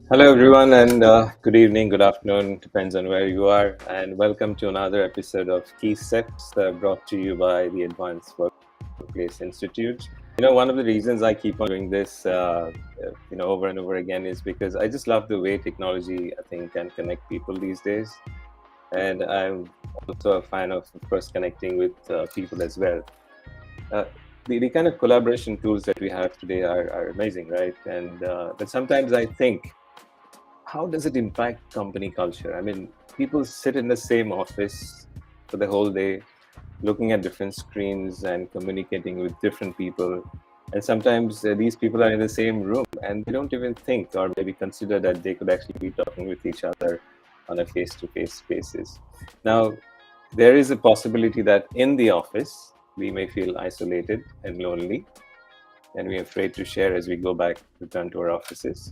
Hello, everyone, and good evening, good afternoon, depends on where you are. And welcome to another episode of Key Steps brought to you by the Advanced Workplace Institute. One of the reasons I keep on doing this, over and over again is because I just love the way technology, I think, can connect people these days. And I'm also a fan of course, connecting with people as well. Uh, the kind of collaboration tools that we have today are amazing, right? But sometimes I think, how does it impact company culture? I mean, people sit in the same office for the whole day, looking at different screens and communicating with different people. And sometimes these people are in the same room and they don't even think or maybe consider that they could actually be talking with each other on a face-to-face basis. Now, there is a possibility that in the office, we may feel isolated and lonely, and we're afraid to share as we return to our offices.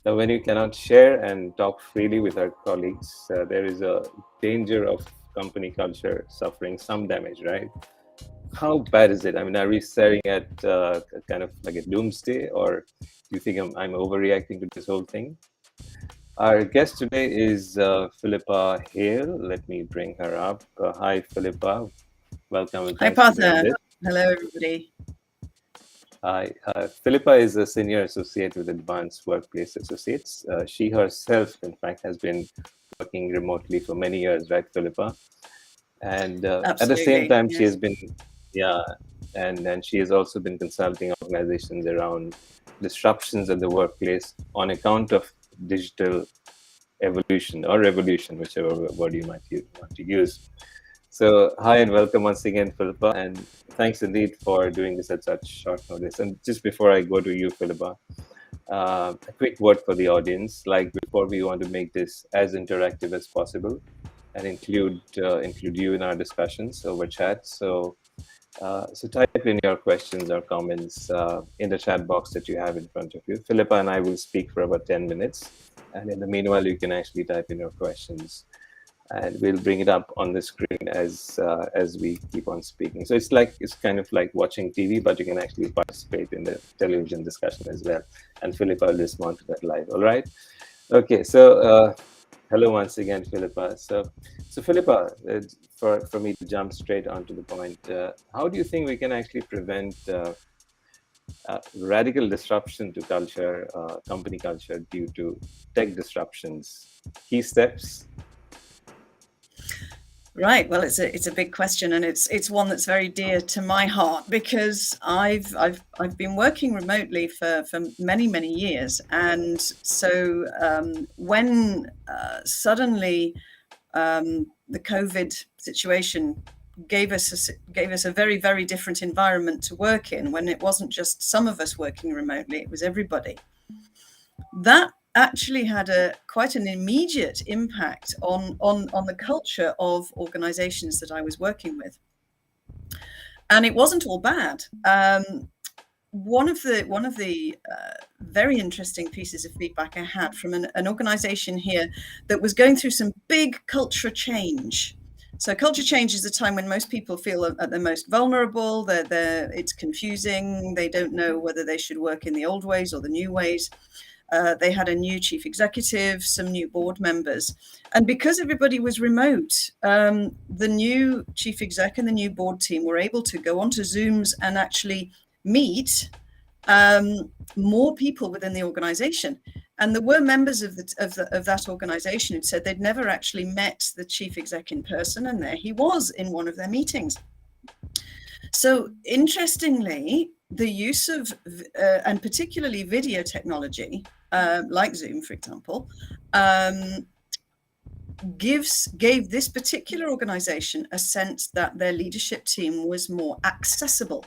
Now, when you cannot share and talk freely with our colleagues, there is a danger of company culture suffering some damage, right? How bad is it? I mean, are we staring at kind of like a doomsday, or do you think I'm overreacting to this whole thing? Our guest today is Philippa Hale. Let me bring her up. Hi, Philippa. Welcome and Hi, thanks for doing Partha. this. Hello, everybody. Hi, Philippa is a senior associate with Advanced Workplace Associates. She herself, in fact, has been working remotely for many years, right, Philippa? And at the same Absolutely. time, she Yes. has been, yeah, and she has also been consulting organizations around disruptions at the workplace on account of digital evolution or revolution, whichever word you might want to use. So, hi and welcome once again, Philippa, and thanks indeed for doing this at such short notice. And just before I go to you, Philippa, a quick word for the audience. Like before, we want to make this as interactive as possible and include you in our discussions over chat. So type in your questions or comments in the chat box that you have in front of you. Philippa and I will speak for about 10 minutes. And in the meanwhile, you can actually type in your questions and we'll bring it up on the screen as we keep on speaking. So it's kind of like watching TV, but you can actually participate in the television discussion as well. And Philippa will respond to that live. All right. Okay. So hello once again, Philippa. So Philippa, for me to jump straight onto the point, how do you think we can actually prevent radical disruption to culture, company culture, due to tech disruptions? Key steps. Right. Well, it's a big question, and it's one that's very dear to my heart because I've been working remotely for many years, and so when suddenly the COVID situation gave us a very different environment to work in, when it wasn't just some of us working remotely, it was everybody. That actually had quite an immediate impact on the culture of organizations that I was working with. And it wasn't all bad. One of the very interesting pieces of feedback I had from an organization here that was going through some big culture change. So culture change is the time when most people feel at their most vulnerable. It's confusing. They don't know whether they should work in the old ways or the new ways. They had a new chief executive, some new board members. And because everybody was remote, the new chief exec and the new board team were able to go onto Zooms and actually meet more people within the organization. And there were members of that organization who said they'd never actually met the chief exec in person, and there he was in one of their meetings. So interestingly, the use of, and particularly video technology, like Zoom, for example, gave this particular organization a sense that their leadership team was more accessible.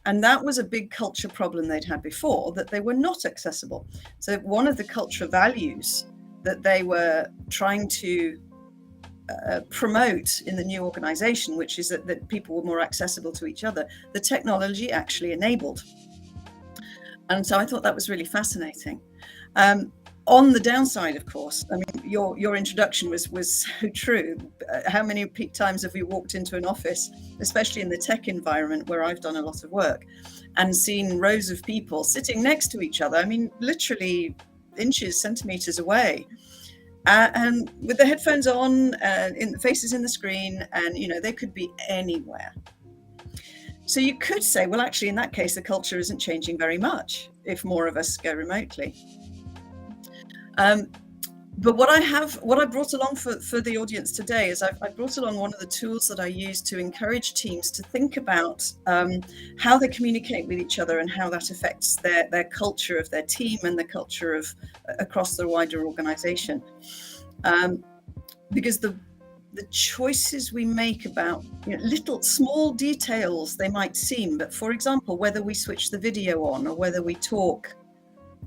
And that was a big culture problem they'd had before, that they were not accessible. So one of the culture values that they were trying to promote in the new organization, which is that people were more accessible to each other, the technology actually enabled. And so I thought that was really fascinating. On the downside, of course, I mean, your introduction was so true. How many times have we walked into an office, especially in the tech environment where I've done a lot of work, and seen rows of people sitting next to each other? I mean, literally inches, centimeters away. And with the headphones on, in the faces in the screen, and they could be anywhere. So you could say, well, actually, in that case, the culture isn't changing very much if more of us go remotely. But what I brought along for the audience today is I brought along one of the tools that I use to encourage teams to think about how they communicate with each other and how that affects their culture of their team and the culture of across the wider organization. Because the choices we make about little small details they might seem, but for example, whether we switch the video on or whether we talk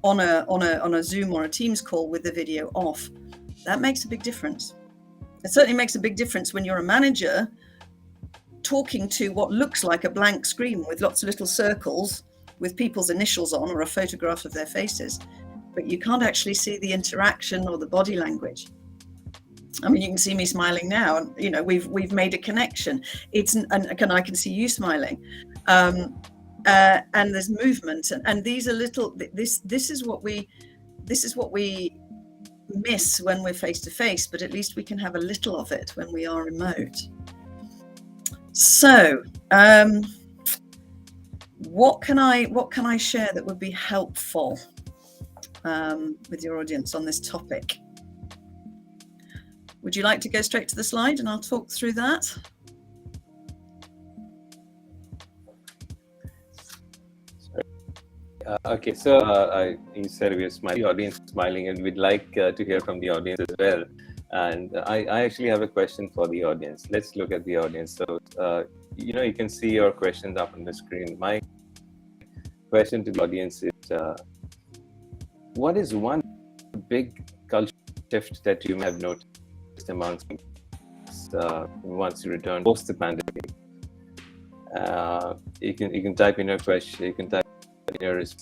on a Zoom or a Teams call with the video off, that makes a big difference. It certainly makes a big difference when you're a manager talking to what looks like a blank screen with lots of little circles with people's initials on or a photograph of their faces, but you can't actually see the interaction or the body language. I mean, you can see me smiling now, and we've made a connection. I can see you smiling. And there's movement, and these are little. This is what we miss when we're face to face, but at least we can have a little of it when we are remote. So, what can I share that would be helpful with your audience on this topic? Would you like to go straight to the slide, and I'll talk through that? Okay, so you said we are smiling, the audience is smiling, and we'd like to hear from the audience as well. And I actually have a question for the audience. Let's look at the audience. So, you can see your questions up on the screen. My question to the audience is, what is one big culture shift that you may have noticed amongst once you return post the pandemic? You can type in your question. You can type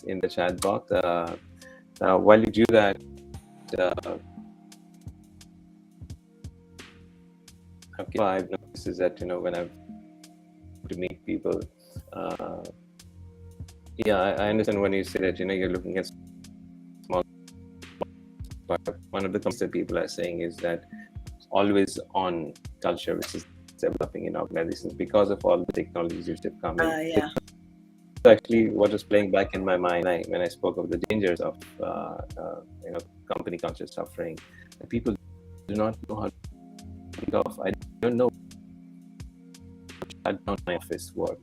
in the chat box. While you do that, okay, I've noticed is that when I've to meet people, I understand when you say that you're looking at small, but one of the things that people are saying is that always on culture which is developing in organizations because of all the technologies which have come in. Actually, what was playing back in my mind when I spoke of the dangers of company culture suffering, and people do not know how to think of. I don't know how to my office work.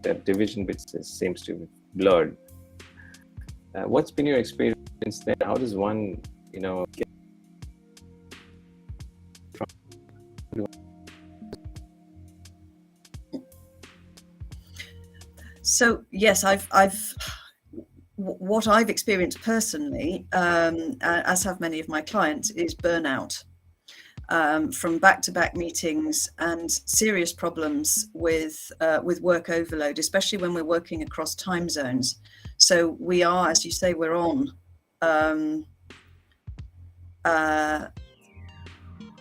That division which seems to be blurred. What's been your experience there? How does one get from? So yes, what I've experienced personally, as have many of my clients, is burnout from back-to-back meetings and serious problems with work overload, especially when we're working across time zones. So we are, as you say, we're on.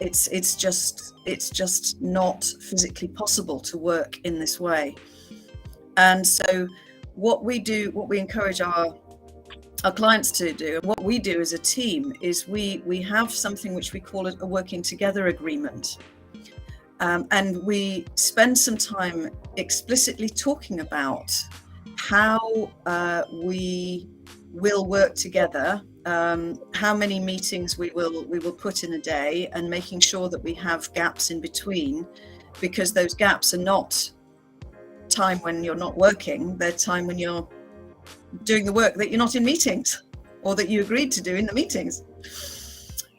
It's just not physically possible to work in this way. And so what we encourage our clients to do, and what we do as a team, is we have something which we call a working together agreement. And we spend some time explicitly talking about how we will work together, how many meetings we will put in a day, and making sure that we have gaps in between, because those gaps are not time when you're not working, they're time when you're doing the work that you're not in meetings or that you agreed to do in the meetings.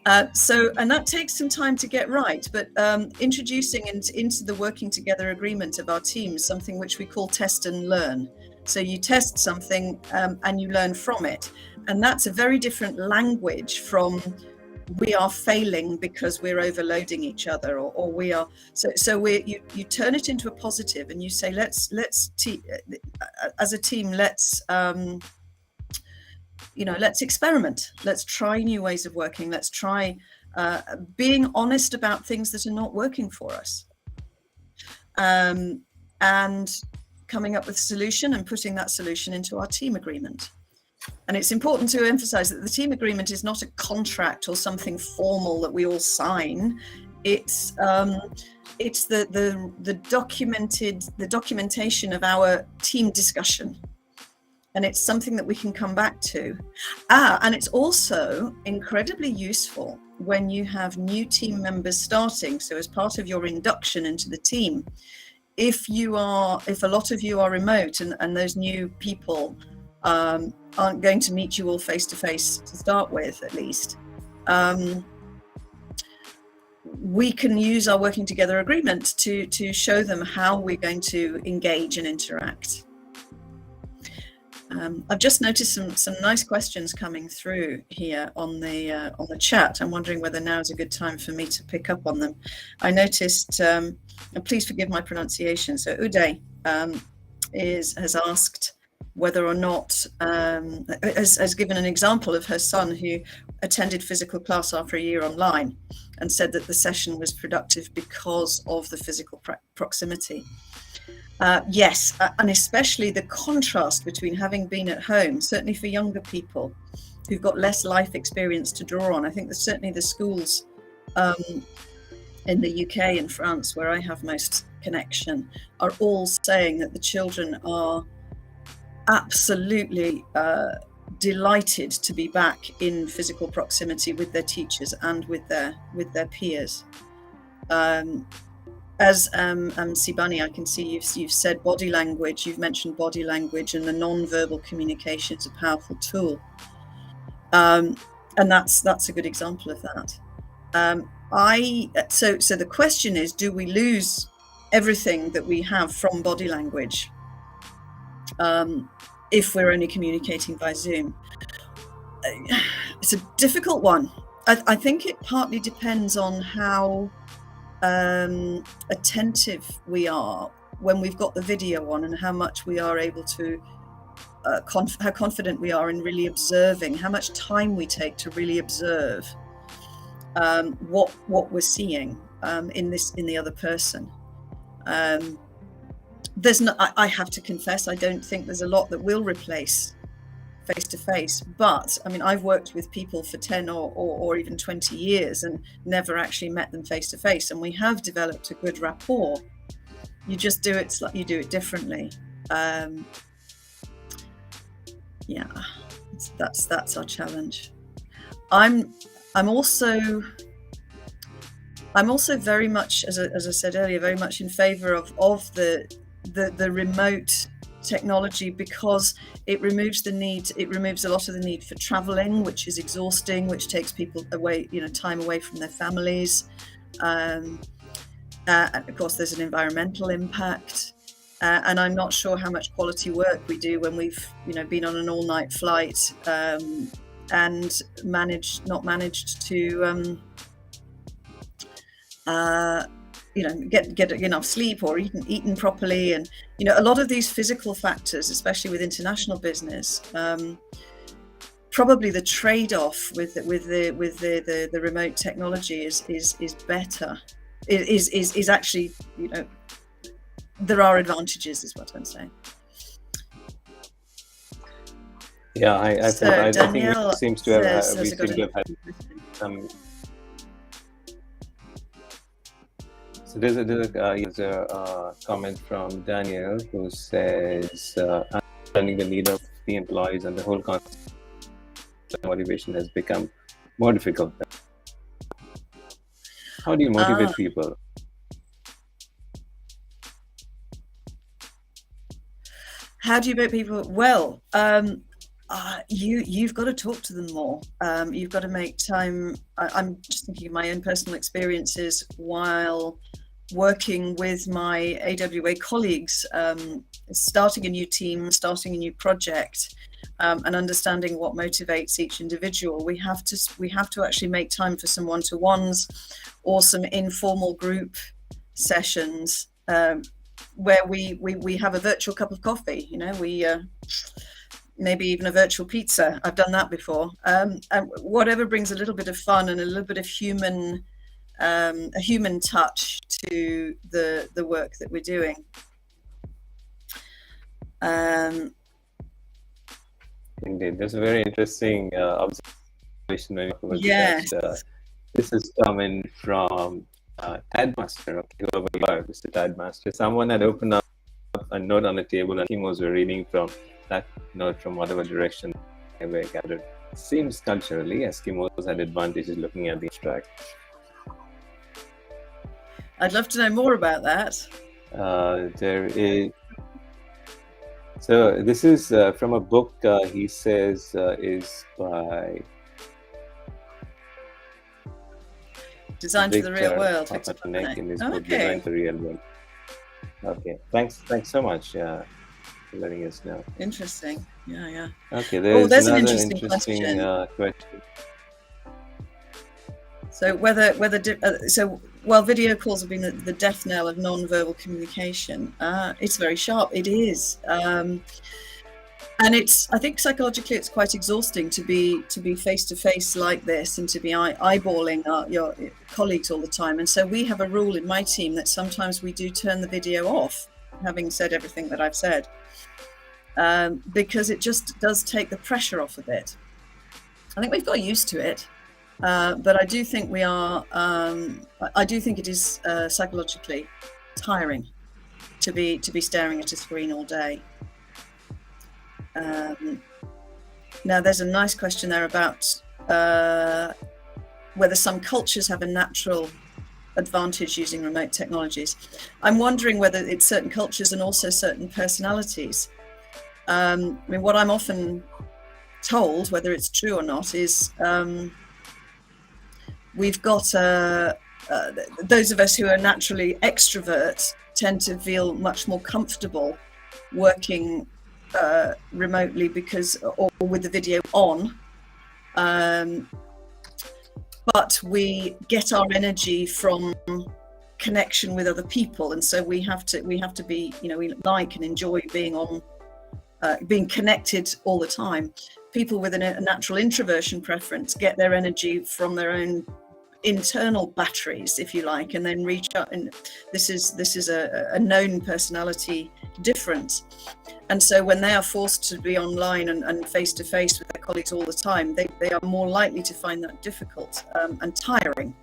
And that takes some time to get right, but introducing into the working together agreement of our teams something which we call test and learn. So you test something and you learn from it, and that's a very different language from we are failing because we're overloading each other, or we are you turn it into a positive, and you say let's as a team, let's experiment, let's try new ways of working, let's try being honest about things that are not working for us, and coming up with a solution and putting that solution into our team agreement. And it's important to emphasize that the team agreement is not a contract or something formal that we all sign. It's the documentation of our team discussion. And it's something that we can come back to. And it's also incredibly useful when you have new team members starting. So as part of your induction into the team, if a lot of you are remote and those new people aren't going to meet you all face to face to start with, at least, we can use our working together agreement to show them how we're going to engage and interact. I've just noticed some nice questions coming through here on the chat. I'm wondering whether now is a good time for me to pick up on them. I noticed, and please forgive my pronunciation. So Uday has asked whether or not, has given an example of her son who attended physical class after a year online and said that the session was productive because of the physical proximity. Yes, and especially the contrast between having been at home, certainly for younger people who've got less life experience to draw on. I think that certainly the schools in the UK and France, where I have most connection, are all saying that the children are absolutely delighted to be back in physical proximity with their teachers and with their peers. As Sibani, I can see you've said body language. You've mentioned body language, and the non-verbal communication is a powerful tool, and that's a good example of that. So the question is, do we lose everything that we have from body language if we're only communicating by Zoom? It's a difficult one. I think it partly depends on how attentive we are when we've got the video on, and how much we are able to how confident we are in really observing, how much time we take to really observe what we're seeing in the other person. There's no, I have to confess, I don't think there's a lot that will replace face-to-face, but I mean, I've worked with people for 10 or even 20 years and never actually met them face-to-face, and we have developed a good rapport. You just do it differently. Yeah, that's our challenge. I'm also very much, as I said earlier, very much in favor of the remote technology, because it removes a lot of the need for traveling, which is exhausting, which takes people away, time away from their families. And of course, there's an environmental impact. And I'm not sure how much quality work we do when we've, been on an all-night flight and not managed to get enough sleep or eaten properly. And a lot of these physical factors, especially with international business, probably the trade-off with the remote technology is better. It is actually, there are advantages, is what I'm saying. Yeah, I think we seem to have had some. So there's a comment from Daniel who says, understanding the need of the employees and the whole concept of motivation has become more difficult. How do you motivate people? How do you motivate people? Well, you've got to talk to them more. You've got to make time. I'm just thinking of my own personal experiences while working with my AWA colleagues, starting a new team, starting a new project, and understanding what motivates each individual. We have to actually make time for some one-to-ones or some informal group sessions where we have a virtual cup of coffee. Maybe even a virtual pizza. I've done that before. And whatever brings a little bit of fun and a little bit of a human touch to the work that we're doing. Indeed. That's a very interesting observation when you talk about Yes. that. This is coming from Tadmaster, okay, whoever you are, Mr. Tadmaster. Someone had opened up a note on the table and Eskimos were reading from that note from whatever direction they were gathered. Seems culturally, Eskimos had advantages looking at the abstract. I'd love to know more about that. There is. So this is from a book he says is by Designed for the Real World. Papanek in his book Designed for the Real World. Okay, thanks so much for letting us know. Interesting. Yeah. Okay, there's an another interesting question. Question. So while video calls have been the death knell of non-verbal communication, it's very sharp. It is, and I think psychologically it's quite exhausting to be face to face like this and to be eyeballing your colleagues all the time. And so we have a rule in my team that sometimes we do turn the video off, having said everything that I've said, because it just does take the pressure off a bit. I think we've got used to it. But I do think we are. I do think it is psychologically tiring to be staring at a screen all day. Now, there's a nice question there about whether some cultures have a natural advantage using remote technologies. I'm wondering whether it's certain cultures and also certain personalities. I mean, what I'm often told, whether it's true or not, is we've got those of us who are naturally extroverts tend to feel much more comfortable working remotely or with the video on, but we get our energy from connection with other people, and so we have to be, we like and enjoy being connected all the time. People with a natural introversion preference get their energy from their own internal batteries, if you like, and then reach out. And this is a known personality difference. And so when they are forced to be online and face to face with their colleagues all the time, they are more likely to find that difficult and tiring.